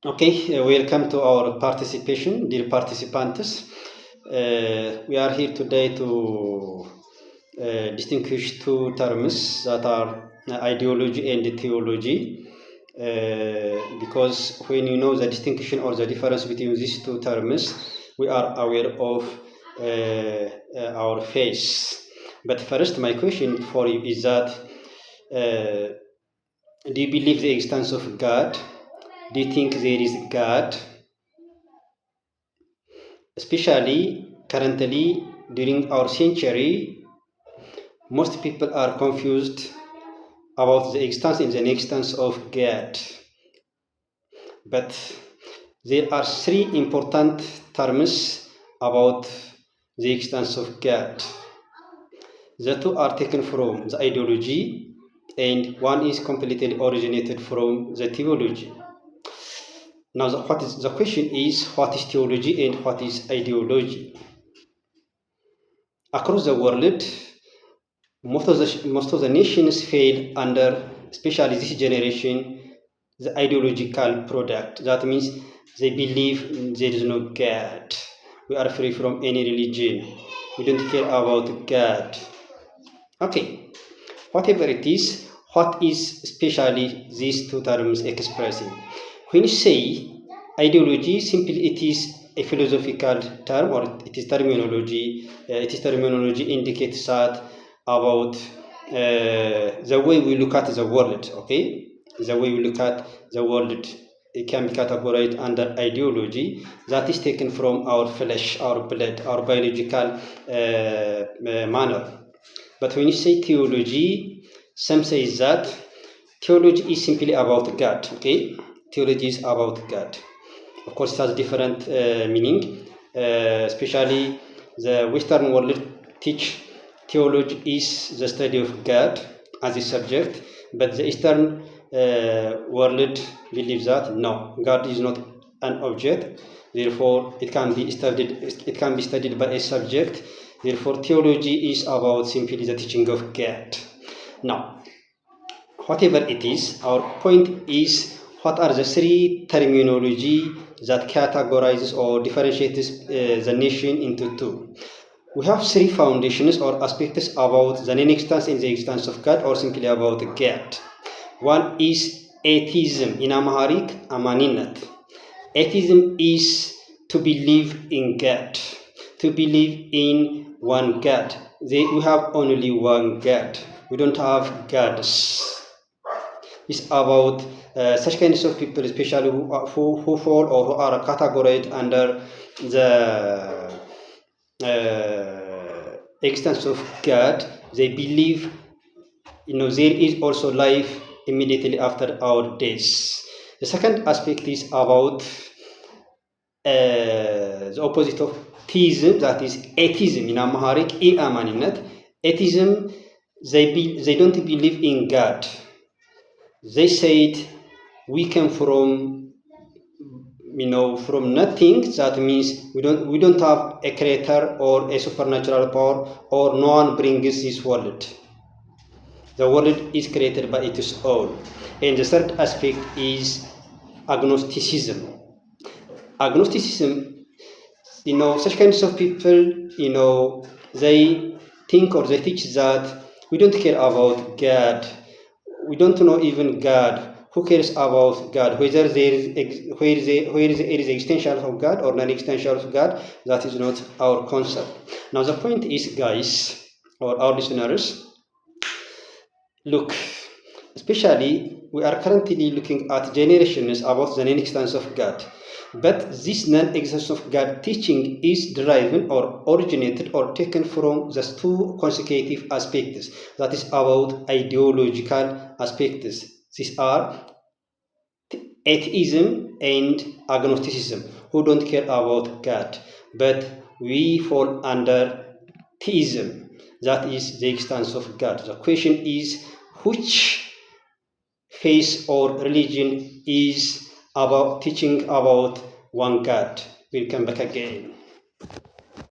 Okay, welcome to our participation, dear participants. We are here today to distinguish two terms that are ideology and theology. Because when you know the distinction or the difference between these two terms, we are aware of our faith. But first, my question for you is that do you believe the existence of God? Do you think there is God? Especially currently during our century, most people are confused about the existence and the inexistence of God. But there are three important terms about the existence of God. The two are taken from the ideology, and one is completely originated from the theology. Now, the question is, what is theology and what is ideology? Across the world, most of the nations fail under, especially this generation, the ideological product. That means they believe there is no God. We are free from any religion. We don't care about God. Okay, whatever it is, what is especially these two terms expressing? When you say ideology, simply it is a philosophical term, or it is terminology. Indicates that about the way we look at the world. Okay, the way we look at the world, it can be categorized under ideology that is taken from our flesh, our blood, our biological manner. But when you say theology, some say that theology is simply about God. Okay, theology is about God. Of course, it has different meaning. Especially the Western world teach theology is the study of God as a subject, but the Eastern world believes that no, God is not an object. Therefore, it can be studied. It can be studied by a subject. Therefore, theology is about simply the teaching of God. Now, whatever it is, our point is, what are the three terminology that categorizes or differentiates the nation into two? We have three foundations or aspects about the non-existence and the existence of God, or simply about God. One is atheism, in Amharic, amaninat. Atheism is to believe in God, to believe in one God. We have only one God. We don't have gods. It's about such kinds of people, especially who fall or who are categorized under the existence of God. They believe, there is also life immediately after our death. The second aspect is about the opposite of theism, that is atheism in Amharic, e-amaninat. Atheism, they don't believe in God. They said we came from nothing. That means we don't have a creator or a supernatural power, or no one brings this world. The world is created by its own. And the third aspect is agnosticism. Agnosticism, such kinds of people, they think or they teach that we don't care about God. We don't know even God. Who cares about God? Whether there is existential of God or non-existential of God, that is not our concept. Now the point is, guys, or our listeners, look, especially we are currently looking at generations about the non-existence of God. But this non-existence of God teaching is derived or originated or taken from the two consecutive aspects, that is about ideological aspects. These are atheism and agnosticism, who don't care about God. But we fall under theism, that is the existence of God. The question is, which faith or religion is about teaching about one God? We'll come back again.